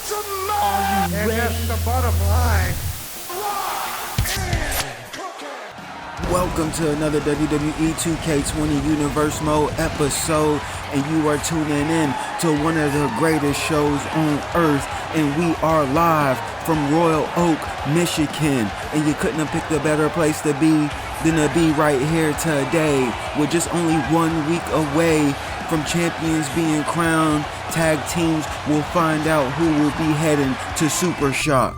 Are you ready? That's the bottom line. Welcome to another WWE2K20 Universe Mode episode, and you are tuning in to one of the greatest shows on earth, and we are live from Royal Oak, Michigan, and you couldn't have picked a better place to be than to be right here today. We're just only 1 week away from champions being crowned. Tag teams will find out who will be heading to SuperShock.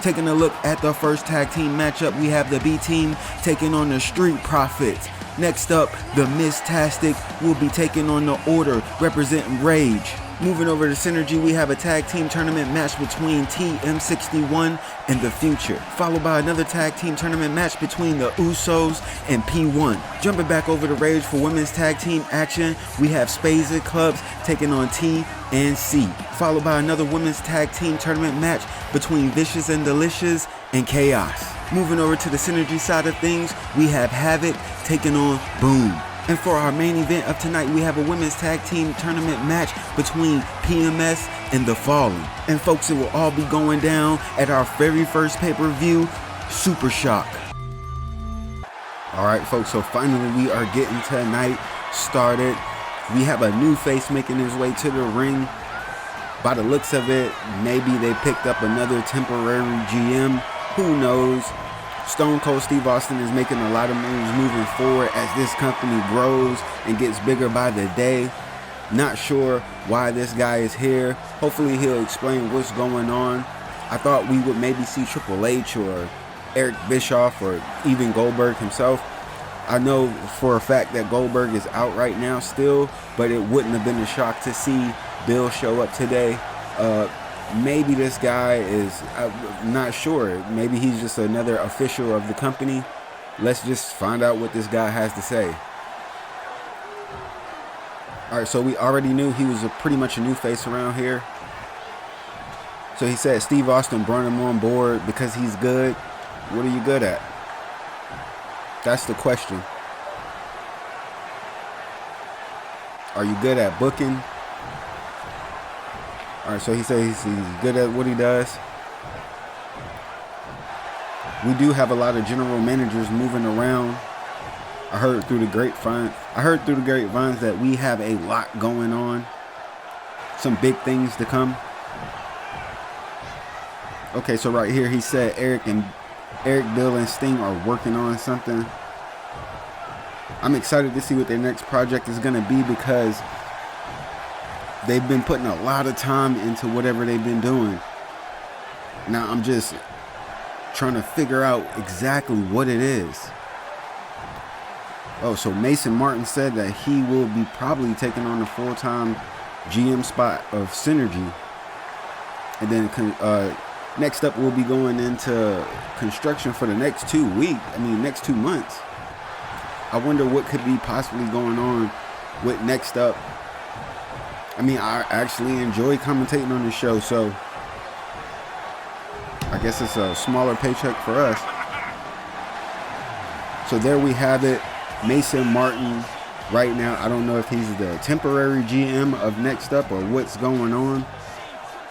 Taking a look at the first tag team matchup, we have the B team taking on the Street Profits. Next up, the Miss-tastic will be taking on the Order, representing Rage. Moving over to Synergy, we have a tag team tournament match between TM61 and The Future, followed by another tag team tournament match between the Usos and P1. Jumping back over to Rage for women's tag team action, we have Spazed Clubs taking on T and C, followed by another women's tag team tournament match between Vicious and Delicious and Chaos. Moving over to the Synergy side of things, we have Havoc taking on Boom. And for our main event of tonight, we have a women's tag team tournament match between PMS and The Fallen. And folks, it will all be going down at our very first pay-per-view, SuperShock. Alright folks, so finally we are getting tonight started. We have a new face making his way to the ring. By the looks of it, maybe they picked up another temporary GM. Who knows? Stone Cold Steve Austin is making a lot of moves moving forward as this company grows and gets bigger by the day. Not sure why this guy is here. Hopefully he'll explain what's going on. I thought we would maybe see Triple H or Eric Bischoff or even Goldberg himself. I know for a fact that Goldberg is out right now still, but it wouldn't have been a shock to see Bill show up today. Maybe this guy is, I'm not sure. Maybe he's just another official of the company. Let's just find out what this guy has to say. All right, so we already knew he was pretty much a new face around here. So he said Steve Austin brought him on board because he's good. What are you good at? That's the question. Are you good at booking? All right, so he says he's good at what he does. We do have a lot of general managers moving around. I heard through the grapevines that we have a lot going on. Some big things to come. Okay, so right here he said Eric, Bill, and Sting are working on something. I'm excited to see what their next project is going to be because they've been putting a lot of time into whatever they've been doing. Now I'm just trying to figure out exactly what it is. Oh, so Mason Martin said that he will be probably taking on the full-time GM spot of Synergy. And then next up we'll be going into construction for the next 2 weeks. Next 2 months. I wonder what could be possibly going on with next up. I actually enjoy commentating on this show, so I guess it's a smaller paycheck for us. So there we have it. Mason Martin right now. I don't know if he's the temporary GM of Next Up or what's going on,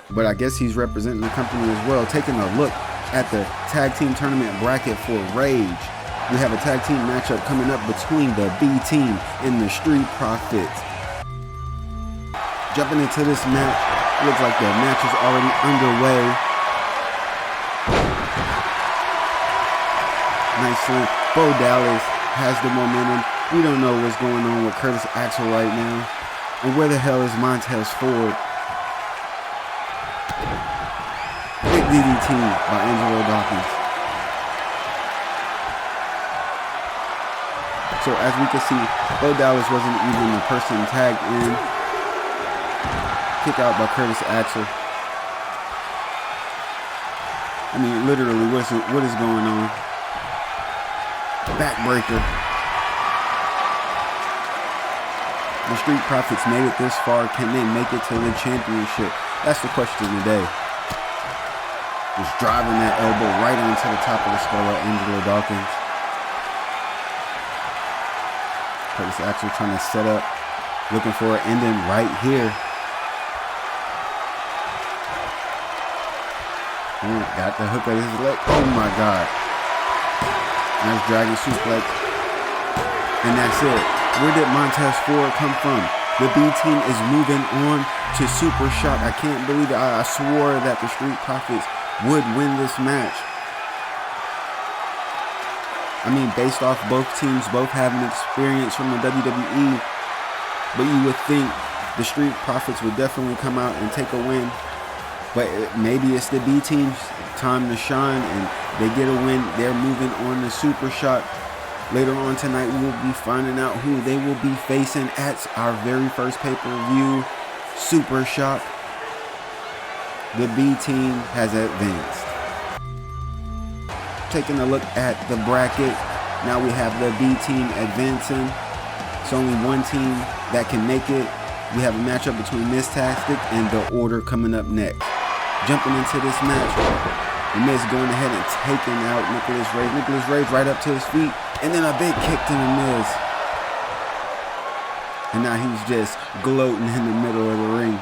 but I guess he's representing the company as well. Taking a look at the tag team tournament bracket for Rage. We have a tag team matchup coming up between the B team and the Street Profits. Jumping into this match, looks like the match is already underway. Nice one. Bo Dallas has the momentum. We don't know what's going on with Curtis Axel right now. And where the hell is Montez Ford? Big DDT by Angelo Dawkins. So as we can see, Bo Dallas wasn't even the person tagged in. Kick out by Curtis Axel. Literally, what is going on? Backbreaker. The Street Profits made it this far. Can they make it to the championship? That's the question today. Just driving that elbow right onto the top of the skull of Angelo Dawkins. Curtis Axel trying to set up, looking for an ending right here. Ooh, got the hook of his leg. Oh my God. Nice dragon suplex. And that's it. Where did Montez Ford come from? The B team is moving on to SuperShock. I can't believe it. I swore that the Street Profits would win this match. I mean, based off both teams both having experience from the WWE, but you would think the Street Profits would definitely come out and take a win. But maybe it's the B team's time to shine and they get a win. They're moving on to SuperShock. Later on tonight, we will be finding out who they will be facing at our very first pay-per-view, SuperShock. The B team has advanced. Taking a look at the bracket, now we have the B team advancing. It's only one team that can make it. We have a matchup between Miz Tastic and The Order coming up next. Jumping into this match, the Miz going ahead and taking out Nicholas Rage. Nicholas Rage right up to his feet, and then a big kick to the Miz. And now he's just gloating in the middle of the ring.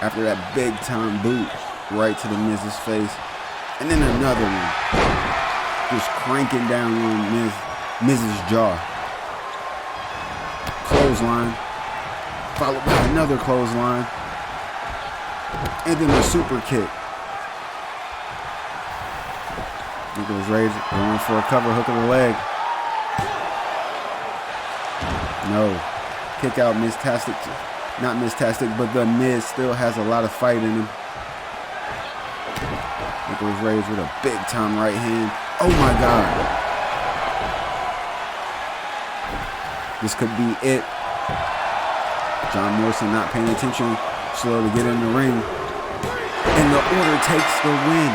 After that big time boot right to the Miz's face. And then another one. Just cranking down on Miz's jaw. Clothesline. Followed by another clothesline. And then a super kick. Nicholas Rage going for a cover hook of the leg. No. Kick out Miz Tastic. Not Miz Tastic, but the Miz still has a lot of fight in him. Nicholas Rage with a big time right hand. Oh my God. This could be it. John Morrison not paying attention. Slow to get in the ring. And the Order takes the win.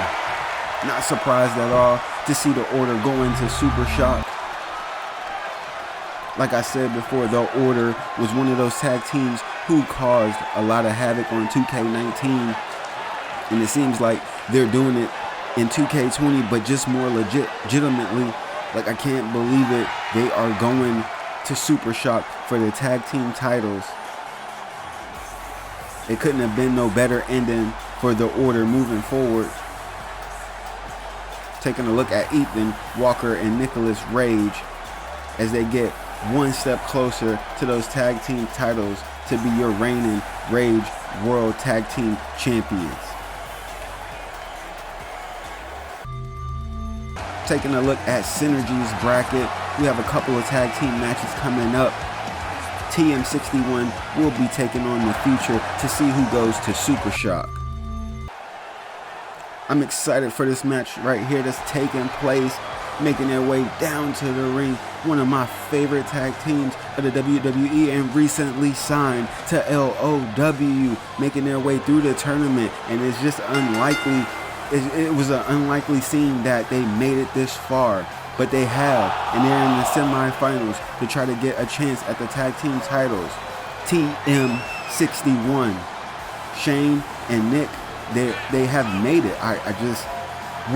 Not surprised at all to see the Order go into SuperShock. Like I said before, the Order was one of those tag teams who caused a lot of havoc on 2K19. And it seems like they're doing it in 2K20, but just more legitimately. Like, I can't believe it. They are going to SuperShock for the tag team titles. It couldn't have been no better ending for the Order moving forward. Taking a look at Ethan Walker and Nicholas Rage as they get one step closer to those tag team titles to be your reigning Rage World Tag Team Champions. Taking a look at Synergy's bracket, we have a couple of tag team matches coming up. TM61 will be taking on the Future to see who goes to SuperShock. I'm excited for this match right here that's taking place, making their way down to the ring. One of my favorite tag teams of the WWE and recently signed to LOW, making their way through the tournament. And it's just unlikely. It was an unlikely scene that they made it this far, but they have, and they're in the semifinals to try to get a chance at the tag team titles. TM61, Shane and Nick, they have made it. I just,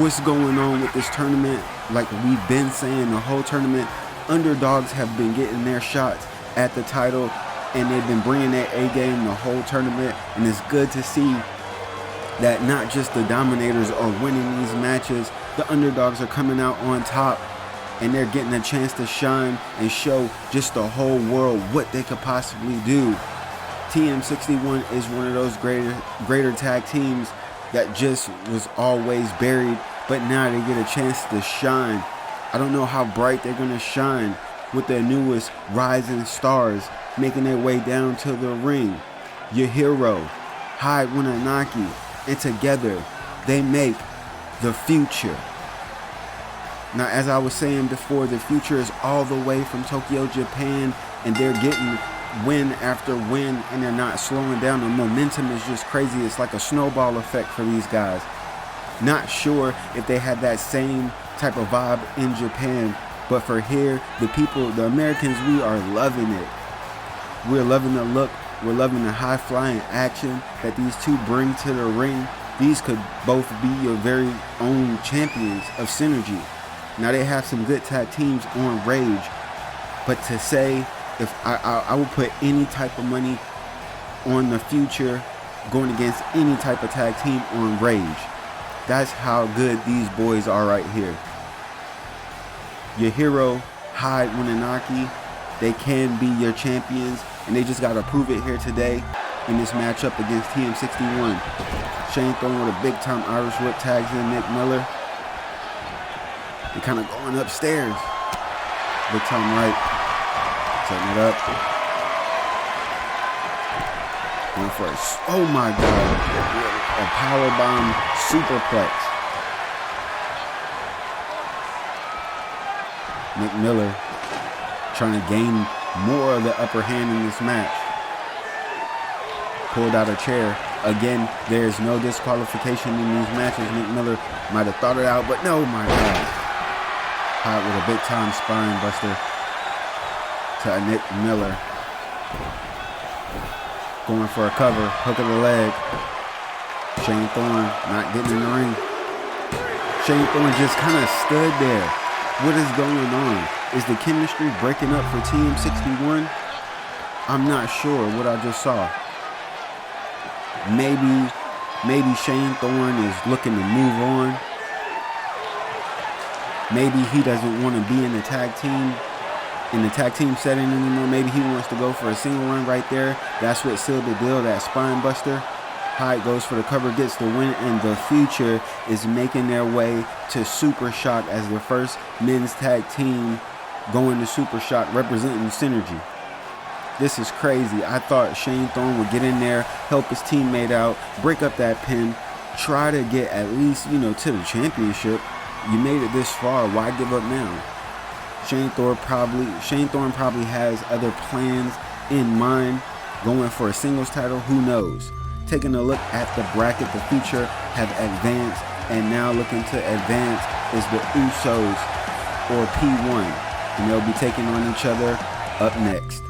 what's going on with this tournament? Like we've been saying the whole tournament, underdogs have been getting their shots at the title, and they've been bringing their A game the whole tournament, and it's good to see that not just the dominators are winning these matches, the underdogs are coming out on top, and they're getting a chance to shine and show just the whole world what they could possibly do. TM61 is one of those greater tag teams that just was always buried, but now they get a chance to shine. I don't know how bright they're going to shine with their newest rising stars making their way down to the ring. Your hero, Hyde Winanaki, and together they make the Future. Now, as I was saying before, the Future is all the way from Tokyo, Japan, and they're getting win after win, and they're not slowing down. The momentum is just crazy. It's like a snowball effect for these guys. Not sure if they had that same type of vibe in Japan, but for here, the people, the Americans, we are loving it. We're loving the look. We're loving the high-flying action that these two bring to the ring. These could both be your very own champions of Synergy. Now, they have some good tag teams on Rage, but to say, if I would put any type of money on the Future going against any type of tag team on Rage. That's how good these boys are right here. Your hero, Hyde Winanaki, they can be your champions, and they just got to prove it here today in this matchup against TM61. Shane Thorne with a big time Irish whip, tags in Nick Miller. They kind of going upstairs. Big time right. Setting it up. Going for a, oh my God. A powerbomb superplex. Nick Miller trying to gain more of the upper hand in this match. Pulled out a chair. Again, there's no disqualification in these matches. Nick Miller might have thought it out, but no, my God. Hot with a big time spine buster to Nick Miller. Going for a cover, hook of the leg. Shane Thorne not getting in the ring. Shane Thorne just kind of stood there. What is going on? Is the chemistry breaking up for TM61? I'm not sure what I just saw. Maybe Shane Thorne is looking to move on. Maybe he doesn't want to be in the tag team setting anymore. Maybe he wants to go for a single run right there. That's what sealed the deal, that spine buster. Hyde goes for the cover, gets the win, and the Future is making their way to SuperShock as the first men's tag team going to SuperShock, representing Synergy. This is crazy. I thought Shane Thorne would get in there, help his teammate out, break up that pin, try to get at least, to the championship. You made it this far. Why give up now? Shane Thorne probably has other plans in mind, going for a singles title. Who knows? Taking a look at the bracket, the Future have advanced, and now looking to advance is the Usos or P1, and they'll be taking on each other up next.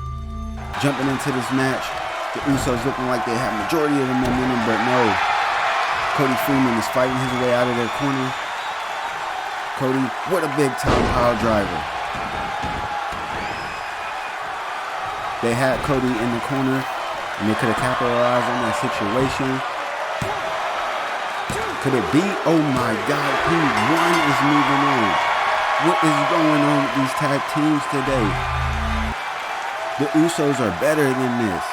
Jumping into this match, the Usos looking like they have majority of the momentum, but no. Cody Freeman is fighting his way out of their corner. Cody, what a big time pile driver. They had Cody in the corner, and they could have capitalized on that situation. Could it be? Oh my God, P1 is moving on. What is going on with these tag teams today? The Usos are better than this.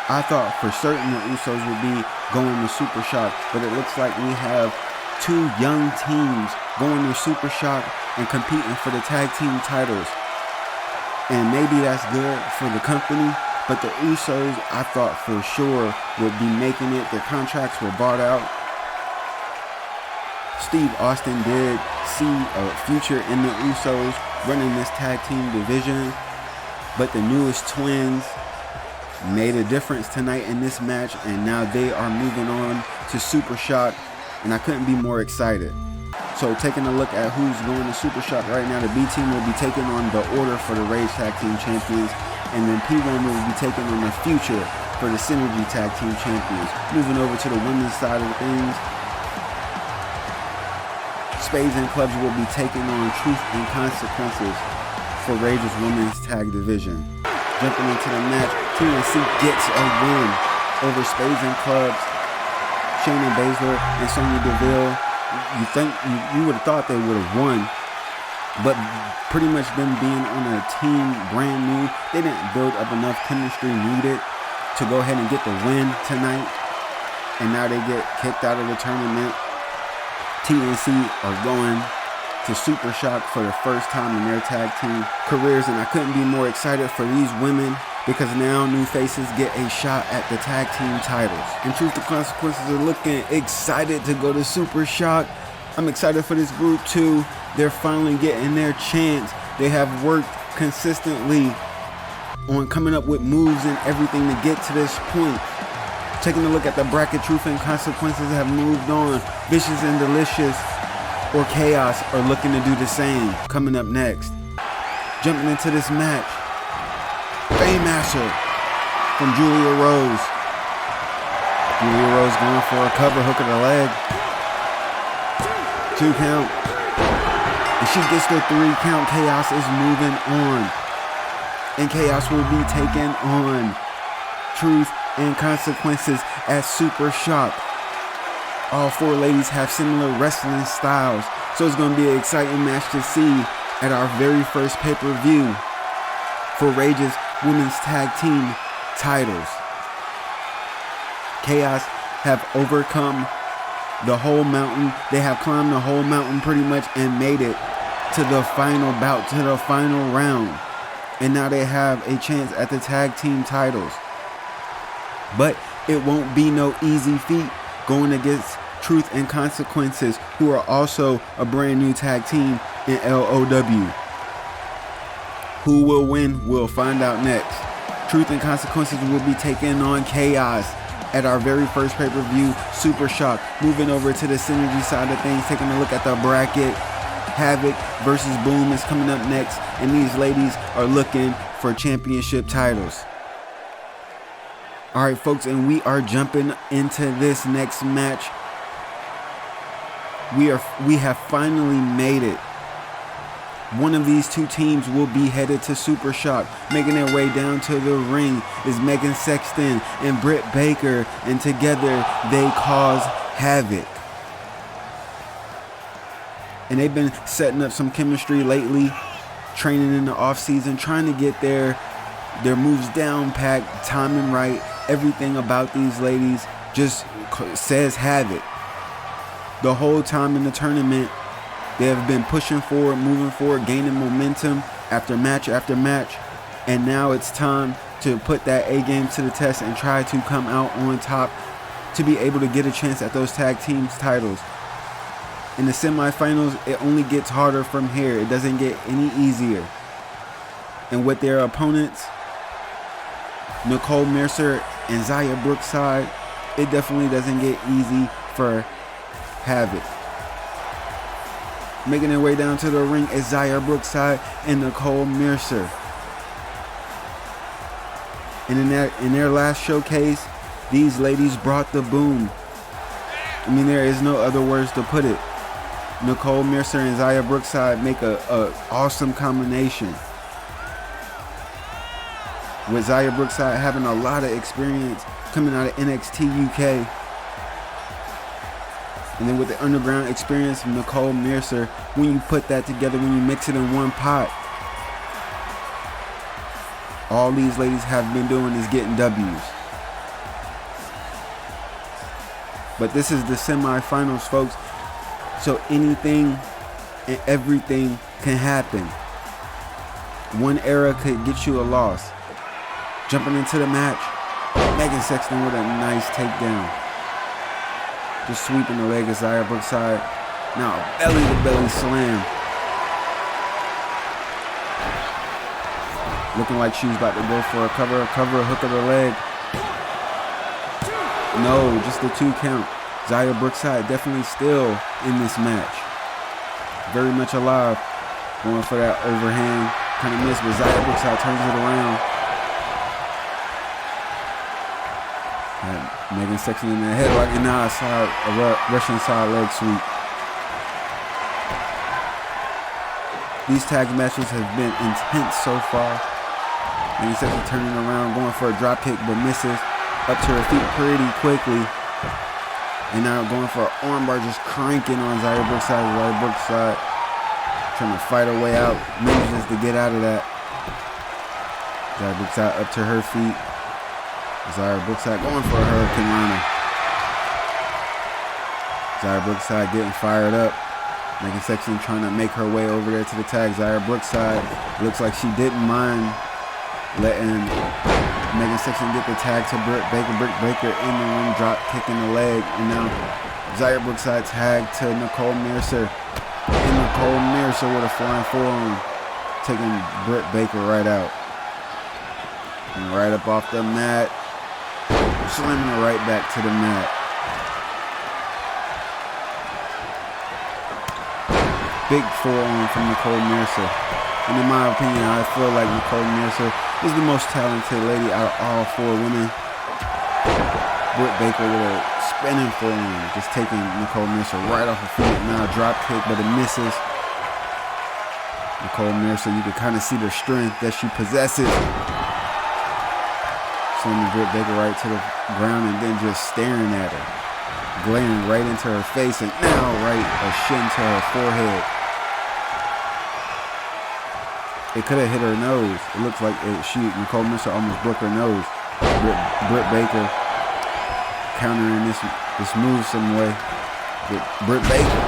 I thought for certain the Usos would be going to SuperShock, but it looks like we have two young teams going to SuperShock and competing for the tag team titles. And maybe that's good for the company, but the Usos, I thought for sure would be making it. Their contracts were bought out. Steve Austin did see a future in the Usos running this tag team division, but the newest twins made a difference tonight in this match, and now they are moving on to SuperShock, and I couldn't be more excited. So taking a look at who's going to SuperShock right now, the B team will be taking on the Order for the Rage Tag Team Champions, and then P1 will be taking on the Future for the Synergy Tag Team Champions. Moving over to the women's side of things, Spades and Clubs will be taking on Truth and Consequences for Rage's women's tag division. Jumping into the match, TNC gets a win over Spades and Clubs. Shayna Baszler and Sonya Deville, you would have thought they would have won, but pretty much them being on a team brand new, they didn't build up enough chemistry needed to go ahead and get the win tonight, and now they get kicked out of the tournament. TNC are going to SuperShock for the first time in their tag team careers, and I couldn't be more excited for these women, because now new faces get a shot at the tag team titles. And Truth and Consequences are looking excited to go to SuperShock. I'm excited for this group too. They're finally getting their chance. They have worked consistently on coming up with moves and everything to get to this point. Taking a look at the bracket, Truth and Consequences have moved on. Vicious and Delicious or Chaos are looking to do the same. Coming up next, jumping into this match, Baymaster from Julia Rose. Julia Rose going for a cover, hook of the leg. 2 count. And she gets the 3 count. Chaos is moving on. And Chaos will be taking on Truth and Consequences at SuperShock. All 4 ladies have similar wrestling styles, so it's going to be an exciting match to see at our very first pay-per-view for Rage's women's tag team titles. Chaos have overcome the whole mountain. They have climbed the whole mountain pretty much and made it to the final bout, to the final round. And now they have a chance at the tag team titles. But it won't be no easy feat going against Truth and Consequences, who are also a brand new tag team in LOW. Who will win? We'll find out next. Truth and Consequences will be taking on Chaos at our very first pay-per-view, SuperShock. Moving over to the synergy side of things, taking a look at the bracket. Havoc versus Boom is coming up next, and these ladies are looking for championship titles. Alright folks, and we are jumping into this next match. We have finally made it. One of these 2 teams will be headed to SuperShock. Making their way down to the ring is Megan Sexton and Britt Baker, and together they cause Havoc. And they've been setting up some chemistry lately, training in the off season, trying to get their moves down packed, timing right. Everything about these ladies just says Havoc. The whole time in the tournament, they have been pushing forward, moving forward, gaining momentum after match, and now it's time to put that A game to the test and try to come out on top to be able to get a chance at those tag teams titles. In the semifinals, it only gets harder from here. It doesn't get any easier. And with their opponents, Nicole Mercer and Zaya Brookside, it definitely doesn't get easy for Havoc. Making their way down to the ring is Zaya Brookside and Nicole Mercer. And in their last showcase, these ladies brought the boom. I mean, there is no other words to put it. Nicole Mercer and Zaya Brookside make a awesome combination. With Zaya Brookside having a lot of experience coming out of NXT UK. And then with the underground experience of Nicole Mercer, when you put that together, when you mix it in one pot, all these ladies have been doing is getting W's. But this is the semifinals, folks. So anything and everything can happen. One error could get you a loss. Jumping into the match, Megan Sexton with a nice takedown. Just sweeping the leg of Zaya Brookside. Now belly-to-belly slam. Looking like she was about to go for a cover, hook of the leg. No, just the 2 count. Zaya Brookside definitely still in this match. Very much alive. Going for that overhand. Kind of missed, but Zaya Brookside turns it around. Megan Sexton in the headlock, and now I saw a Russian side leg sweep. These tag matches have been intense so far. Megan Sexton turning around, going for a drop kick, but misses. Up to her feet pretty quickly. And now going for an armbar, just cranking on Zaya Brookside. Zaya Brookside trying to fight her way out, manages to get out of that. Zaya Brookside up to her feet. Zaya Brookside going for a Hurricane Runner. Zaya Brookside getting fired up. Megan Sexton trying to make her way over there to the tag. Zaya Brookside looks like she didn't mind letting Megan Sexton get the tag to Britt Baker. Britt Baker in the ring, drop kicking the leg. And now Zaya Brookside tag to Nicole Mercer. And Nicole Mercer with a flying forearm, taking Britt Baker right out. And right up off the mat. Slamming her right back to the mat. Big forearm from Nicole Mercer. And in my opinion, I feel like Nicole Mercer is the most talented lady out of all 4 women. Britt Baker with a spinning forearm, just taking Nicole Mercer right off her feet. Now a drop kick, but it misses. Nicole Mercer, you can kind of see the strength that she possesses. Sending Britt Baker right to the ground and then just staring at her. Glaring right into her face and now right a shin to her forehead. It could have hit her nose. It looks like Nicole Mercer almost broke her nose. Britt Baker countering this move some way. Britt Baker.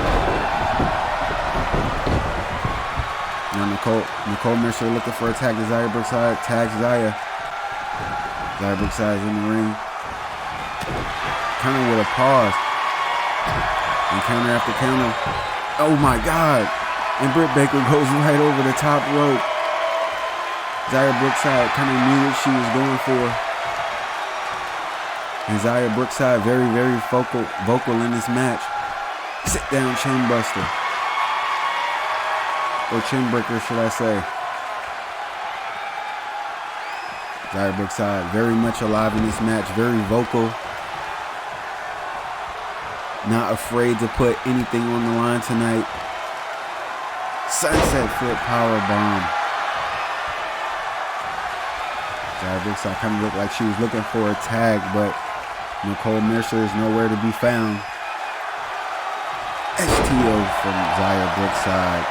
Now Nicole Mercer looking for a tag to Xia Brookside. Tags Xia. Xia Brookside's in the ring. Kind of with a pause. And counter after counter. Oh my God. And Britt Baker goes right over the top rope. Xia Brookside kind of knew what she was going for. And Xia Brookside very, very vocal in this match. Sit down chin buster. Or chin breaker, should I say. Xia Brookside very much alive in this match. Very vocal. Not afraid to put anything on the line tonight. Sunset flip power bomb. Xia Brookside kind of looked like she was looking for a tag, but Nicole Mercer is nowhere to be found. STO from Xia Brookside.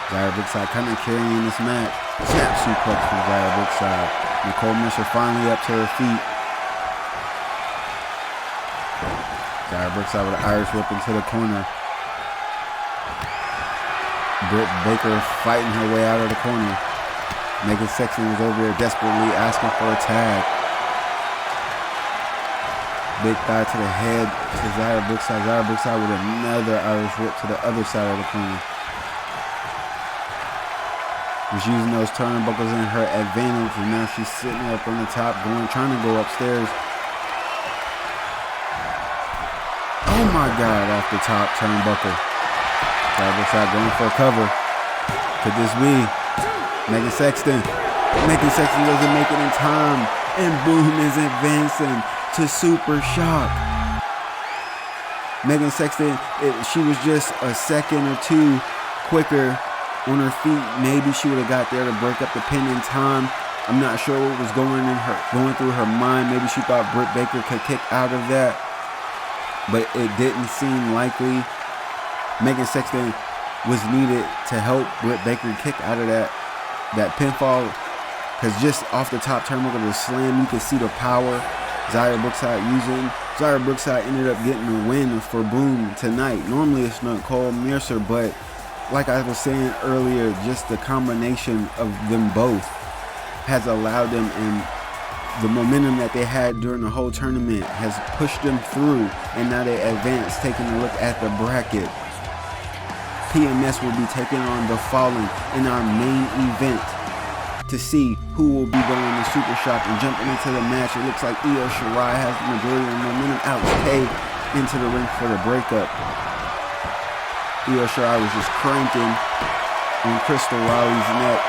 Xia Brookside kind of carrying this match. Snap suplex from Xia Brookside. Nicole Mercer finally up to her feet. Xia Brookside with an Irish whip into the corner. Britt Baker fighting her way out of the corner. Megan Sexton was over there desperately asking for a tag. Big thigh to the head to Xia Brookside. Xia Brookside with another Irish whip to the other side of the corner. Was using those turnbuckles in her advantage, and now she's sitting up on the top, trying to go upstairs. Oh my God, off the top turnbuckle. Xia Brookside going for a cover. Could this be Megan Sexton? Megan Sexton doesn't make it in time, and Boom is advancing to SuperShock. Megan Sexton, she was just a second or two quicker on her feet. Maybe she would have got there to break up the pin in time. I'm not sure what was going through her mind. Maybe she thought Britt Baker could kick out of that, but it didn't seem likely. Megan Sexton was needed to help Britt Baker kick out of that pinfall, because just off the top turnbuckle, the slam, you could see the power Xia Brookside using. Xia Brookside ended up getting the win for Boom tonight. Normally it's Nicole Mercer, but like I was saying earlier, just the combination of them both has allowed them, and the momentum that they had during the whole tournament has pushed them through, and now they advance. Taking a look at the bracket, PMS will be taking on The Fallen in our main event to see who will be going to SuperShock. And jumping into the match, it looks like Io Shirai has the majority of momentum. Alex K into the ring for the breakup. Io Shirai was just cranking on Crystal Riley's neck.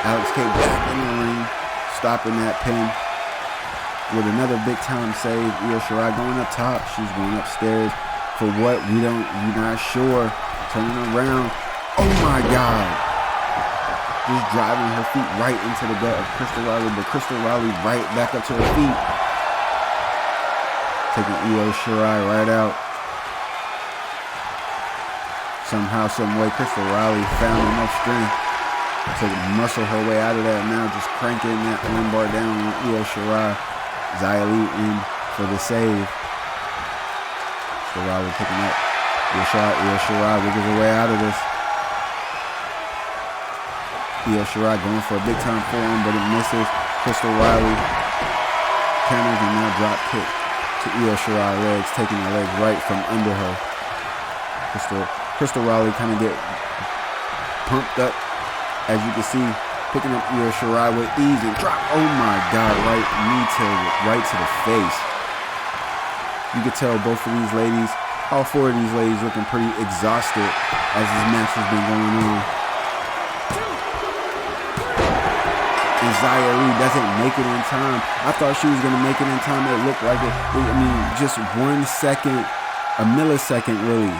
Alex K back in the ring, stopping that pin with another big time save. Io Shirai going up top. She's going upstairs for what we're not sure. Turning around. Oh my God. Just driving her feet right into the gut of Crystal Riley, but Crystal Riley right back up to her feet. Taking Io Shirai right out. Somehow, some way, Crystal Riley found enough strength to muscle her way out of that. Now just cranking that armbar down on Io Shirai. Xia Li in for the save. Crystal Riley picking up. Io Shirai wiggles her way out of this. Io Shirai going for a big time forearm, but it misses. Crystal Riley counters and now drop kick to Io Shirai legs, taking the legs right from under her. Crystal Riley kind of get pumped up, as you can see, picking up Io Shirai with ease and drop. Oh my God, right knee right to the face. You can tell both of these ladies, all four of these ladies, looking pretty exhausted as this match has been going on. And Xia Li doesn't make it in time. I thought she was going to make it in time. It looked like it. I mean, just 1 second, a millisecond really.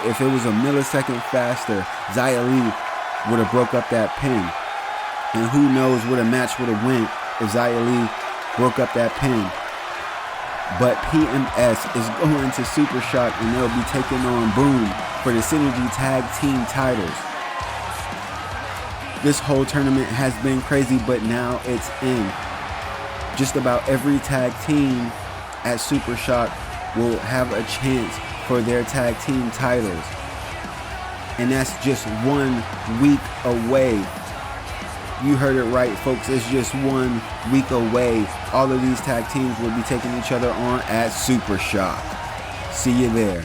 If it was a millisecond faster, Xia Li would have broke up that pin. And who knows what a match would have went if Xia Li broke up that pin. But PMS is going to SuperShock and they'll be taking on Boom for the Synergy Tag Team titles. This whole tournament has been crazy, but now it's in. Just about every tag team at SuperShock will have a chance for their tag team titles. And that's just 1 week away. You heard it right, folks. It's just 1 week away. All of these tag teams will be taking each other on at SuperShock. See you there.